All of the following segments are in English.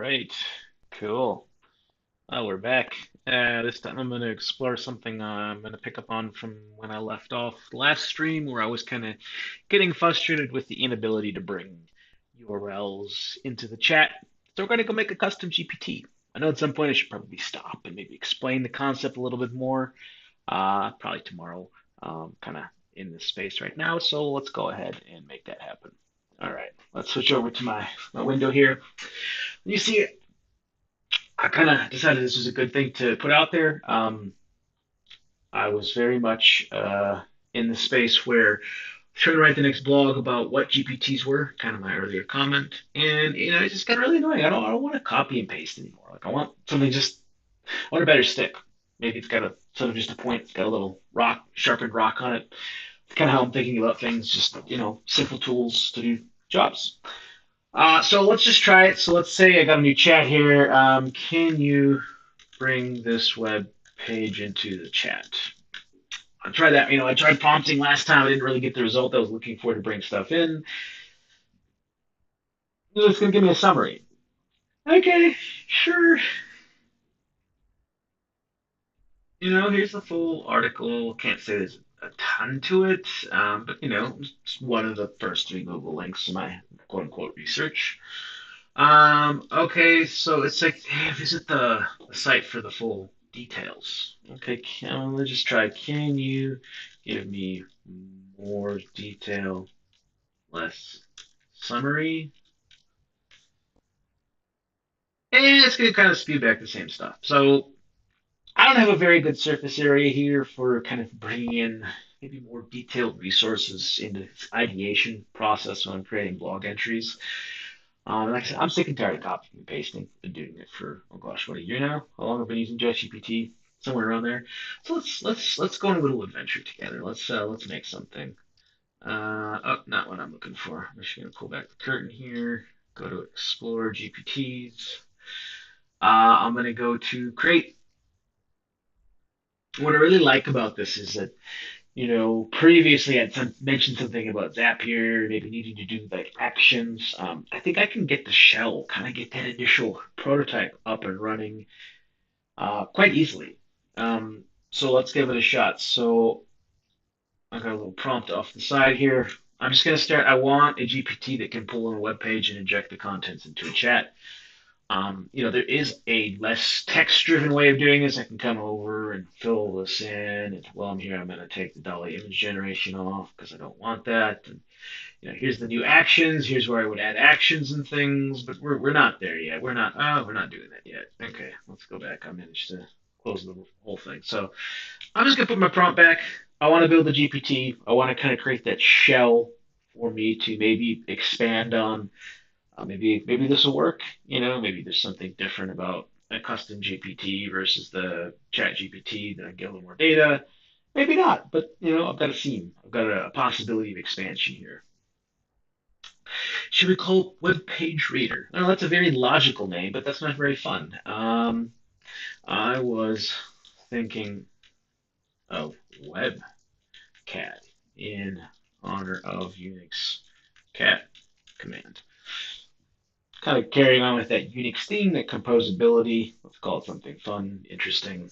right. Cool. Oh, we're back. This time I'm going to explore something I'm going to pick up on from when I left off last stream, where I was kind of getting frustrated with the inability to bring URLs into the chat. So we're going to go make a custom GPT. I know at some point I should probably stop and maybe explain the concept a little bit more. Probably tomorrow. Kind of in this space right now, so let's go ahead and make that happen. All right, let's switch over to my window here. You see, I kind of decided this was a good thing to put out there. I was very much in the space where trying to write the next blog about what GPTs were, kind of my earlier comment, and it just got really annoying. I don't want to copy and paste anymore. Like I want something I want a better stick. Maybe it's got a sort of just a point. It's got a little rock, sharpened rock on it. It's kind of how I'm thinking about things. Just simple tools to do jobs. So let's just try it. So let's say I got a new chat here. Can you bring this web page into the chat? I'll try that. I tried prompting last time. I didn't really get the result I was looking for to bring stuff in. It's going to give me a summary. Okay, sure. Here's the full article. Can't say there's a ton to it, but it's one of the first three Google links in my quote unquote research. Okay, so it's like, hey, visit the site for the full details. Okay, let's just try. Can you give me more detail, less summary? And it's gonna kind of spew back the same stuff. So I don't have a very good surface area here for kind of bringing in maybe more detailed resources into this ideation process when I'm creating blog entries. Like I said, I'm sick and tired of copying and pasting. Been doing it for oh gosh, what a year now. How long have I been using ChatGPT? Somewhere around there. So let's go on a little adventure together. Let's make something. Oh, not what I'm looking for. I'm just gonna pull back the curtain here. Go to Explore GPTs. I'm gonna go to create. What I really like about this is that previously I'd mentioned something about Zapier, maybe needing to do like actions. I think I can get the shell, kind of get that initial prototype up and running quite easily. So let's give it a shot. So I got a little prompt off the side here. I'm just going to start. I want a GPT that can pull in a web page and inject the contents into a chat. There is a less text-driven way of doing this. I can come over and fill this in. And while I'm here, I'm going to take the Dolly image generation off because I don't want that. And here's the new actions. Here's where I would add actions and things, but we're not there yet. We're not doing that yet. Okay, let's go back. I managed to close the whole thing. So I'm just gonna put my prompt back. I want to build a GPT. I want to kind of create that shell for me to maybe expand on. Maybe this will work. Maybe there's something different about a custom GPT versus the Chat GPT that I get a little more data. Maybe not, but I've got a seam. I've got a possibility of expansion here. Should we call it Web Page Reader? Well, that's a very logical name, but that's not very fun. I was thinking of WebCat in honor of Unix cat command. Kind of carrying on with that Unix theme, that composability. Let's call it something fun, interesting.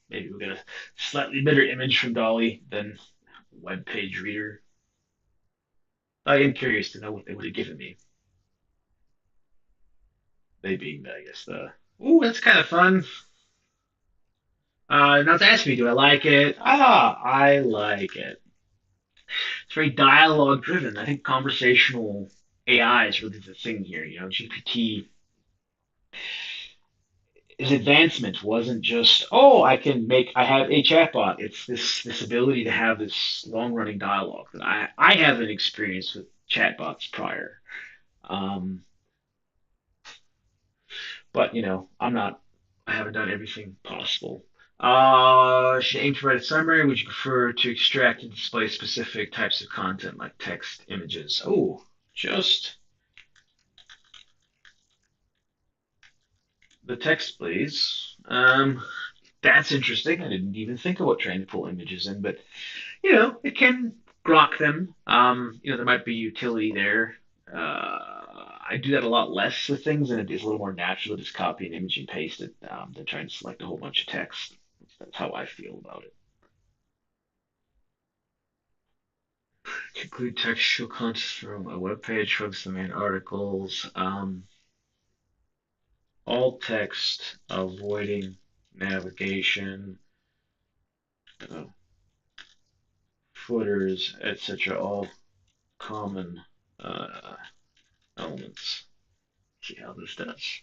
Maybe we'll get a slightly better image from Dolly than Web Page Reader. I am curious to know what they would have given me. They being, I guess, the. Ooh, that's kind of fun. Now to ask me, do I like it? I like it. It's very dialogue driven. I think conversational AI is really the thing here. GPT, his advancement wasn't just, oh, I have a chatbot. It's this ability to have this long running dialogue that I haven't experienced with chatbots prior. Um, but I haven't done everything possible. Should aim to write a summary. Would you prefer to extract and display specific types of content like text, images? Oh, just the text, please. That's interesting. I didn't even think about trying to pull images in, but it can grok them. There might be utility there. I do that a lot less with things, and it is a little more natural to just copy an image and paste it than try and select a whole bunch of text. That's how I feel about it. Include textual content from a web page, focus the main articles. All text, avoiding navigation, uh, footers, etc. All common uh, elements. See how this does.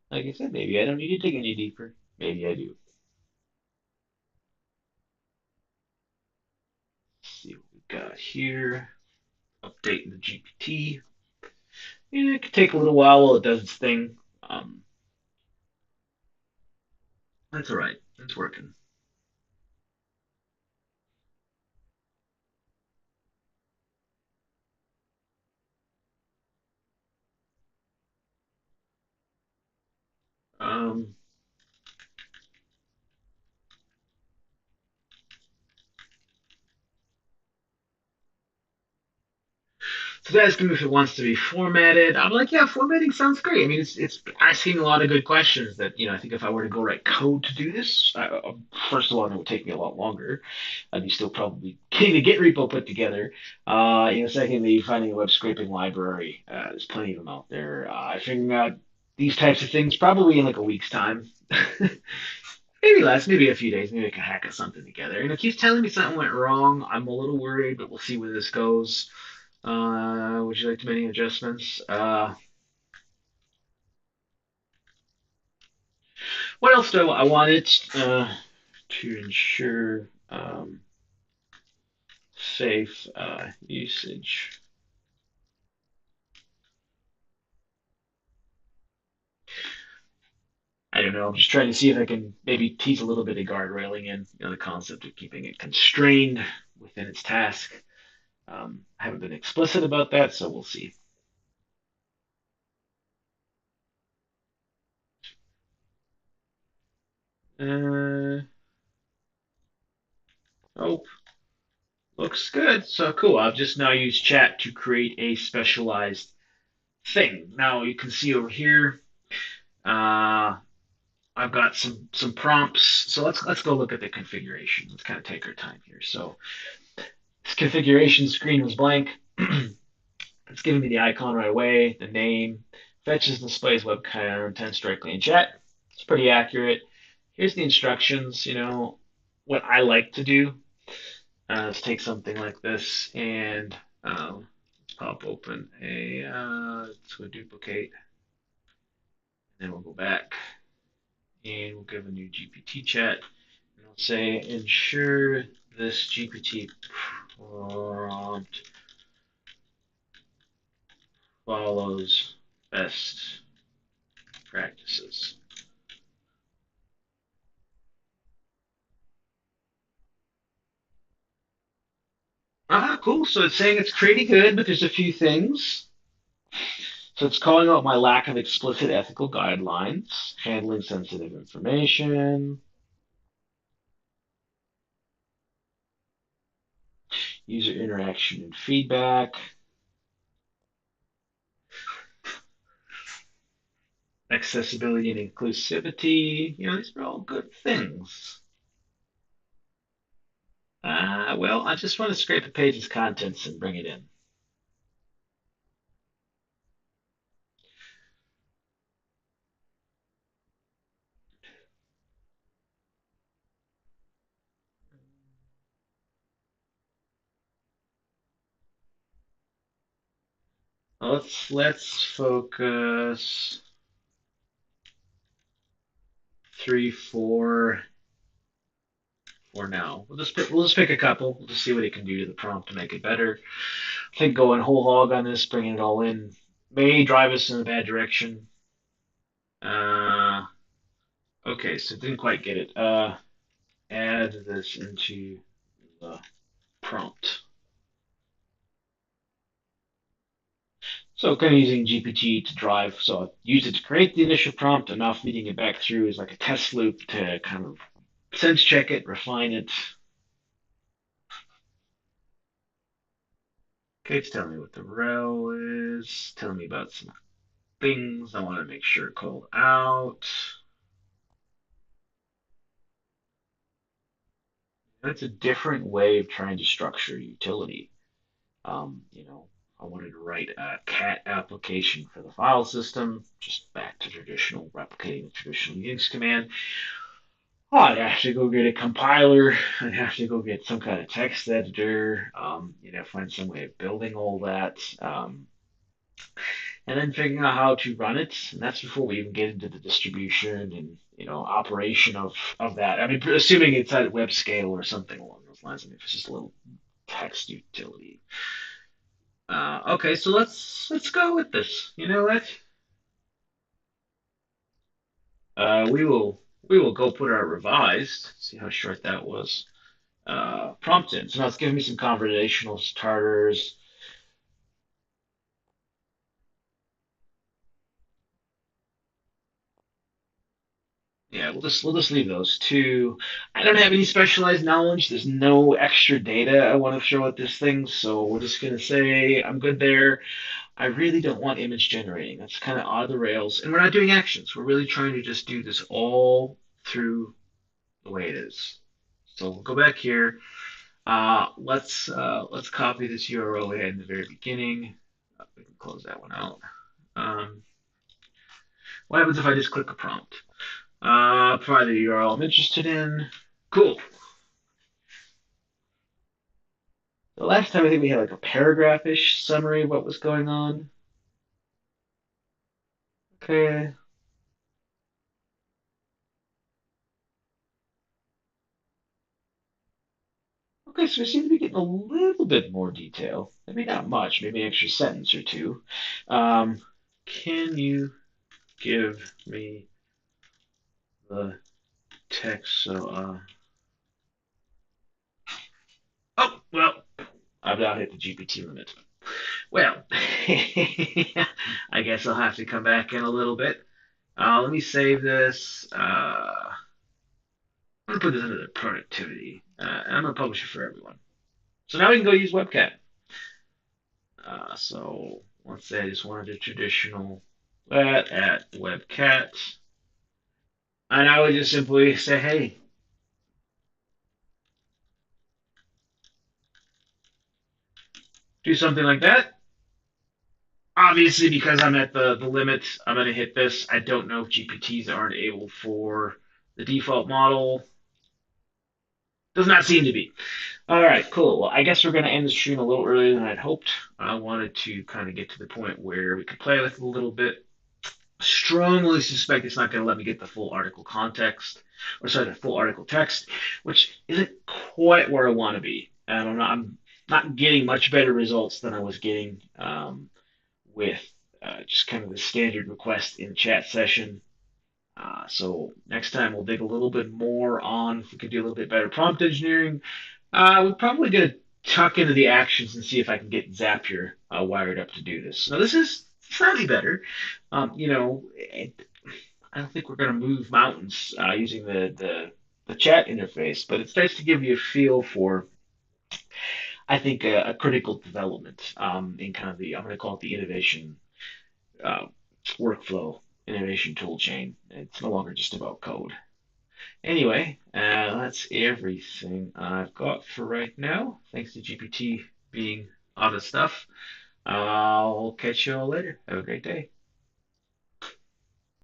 Like I said, maybe I don't need to dig any deeper. Maybe I do. Let's see what we got here. Updating the GPT. Yeah, it could take a little while while it does its thing. That's all right. It's working. Um, So asking me if it wants to be formatted. I'm like, yeah, formatting sounds great. I mean, it's asking a lot of good questions that, I think if I were to go write code to do this, first of all, it would take me a lot longer. I'd be still probably getting the Git repo put together. Secondly, finding a web scraping library. There's plenty of them out there. Figuring out these types of things probably in like a week's time. Maybe less, maybe a few days. Maybe I can hack something together. And it keeps telling me something went wrong. I'm a little worried, but we'll see where this goes. Would you like to make any adjustments? What else do I wanted to ensure safe usage? I don't know. I'm just trying to see if I can maybe tease a little bit of guardrailing in, the concept of keeping it constrained within its task. I haven't been explicit about that, so we'll see. Uh, oh, looks good. So cool. I've just now used chat to create a specialized thing. Now you can see over here. Uh, I've got some prompts. So let's go look at the configuration. Let's kind of take our time here. So this configuration screen was blank. It's giving me the icon right away, the name, fetches and displays web content directly in chat. It's pretty accurate. Here's the instructions. What I like to do. Let's take something like this and let's pop open let's go duplicate, and then we'll go back and we'll give a new GPT chat. And I'll say ensure this GPT prompt follows best practices. Cool. So it's saying it's pretty good, but there's a few things. So it's calling out my lack of explicit ethical guidelines, handling sensitive information, user interaction and feedback, accessibility and inclusivity. These are all good things. Well, I just want to scrape a page's contents and bring it in. Let's focus 3, 4 for now. We'll just pick a couple. We'll just see what it can do to the prompt to make it better. I think going whole hog on this, bringing it all in, may drive us in a bad direction. Uh, okay, so didn't quite get it. Add this into the prompt. So kind of using GPT to drive. So I use it to create the initial prompt, and now feeding it back through is like a test loop to kind of sense check it, refine it. Okay, it's telling me what the rel is. Telling me about some things I want to make sure called out. That's a different way of trying to structure utility. You know, I wanted to write a cat application for the file system, just back to traditional replicating the traditional Unix command. Oh, I'd have to go get a compiler. I'd have to go get some kind of text editor. Find some way of building all that. And then figuring out how to run it. And that's before we even get into the distribution and operation of that. I mean, assuming it's at web scale or something along those lines. I mean, if it's just a little text utility. Okay, so let's go with this. You know what? We will go put our revised. See how short that was. Prompt in. So now it's giving me some conversational starters. Yeah, we'll just leave those two. I don't have any specialized knowledge. There's no extra data I want to throw at this thing, so we're just gonna say I'm good there. I really don't want image generating. That's kind of out of the rails, and we're not doing actions. We're really trying to just do this all through the way it is. So we'll go back here. Let's copy this URL we had in the very beginning. We can close that one out. Um, what happens if I just click a prompt? Provide the URL I'm interested in. Cool. The last time I think we had like a paragraph-ish summary of what was going on. Okay. Okay, so we seem to be getting a little bit more detail. Maybe not much, maybe an extra sentence or two. Um, can you give me the text so oh well, I've now hit the GPT limit. Well, I guess I'll have to come back in a little bit. Let me save this. I'm gonna put this under the productivity, and I'm gonna publish it for everyone. So now we can go use Webcat. So let's say I just wanted a traditional that at Webcat, and I would just simply say, hey, do something like that. Obviously, because I'm at the limit, I'm gonna hit this. I don't know if GPTs aren't able for the default model. Does not seem to be. All right, cool. Well, I guess we're going to end the stream a little earlier than I'd hoped. I wanted to kind of get to the point where we could play with it a little bit. Strongly suspect it's not going to let me get the full article context, or sorry, the full article text, which isn't quite where I want to be. And I'm not getting much better results than I was getting with just kind of the standard request in chat session. So next time we'll dig a little bit more on if we could do a little bit better prompt engineering. We're probably going to tuck into the actions and see if I can get Zapier wired up to do this. Now this is slightly better. I don't think we're going to move mountains using the chat interface, but it's nice to give you a feel for, I think, a critical development in kind of the, I'm going to call it the innovation uh, workflow, innovation tool chain. It's no longer just about code. Anyway, that's everything I've got for right now. Thanks to GPT being out of stuff. I'll catch you all later. Have a great day.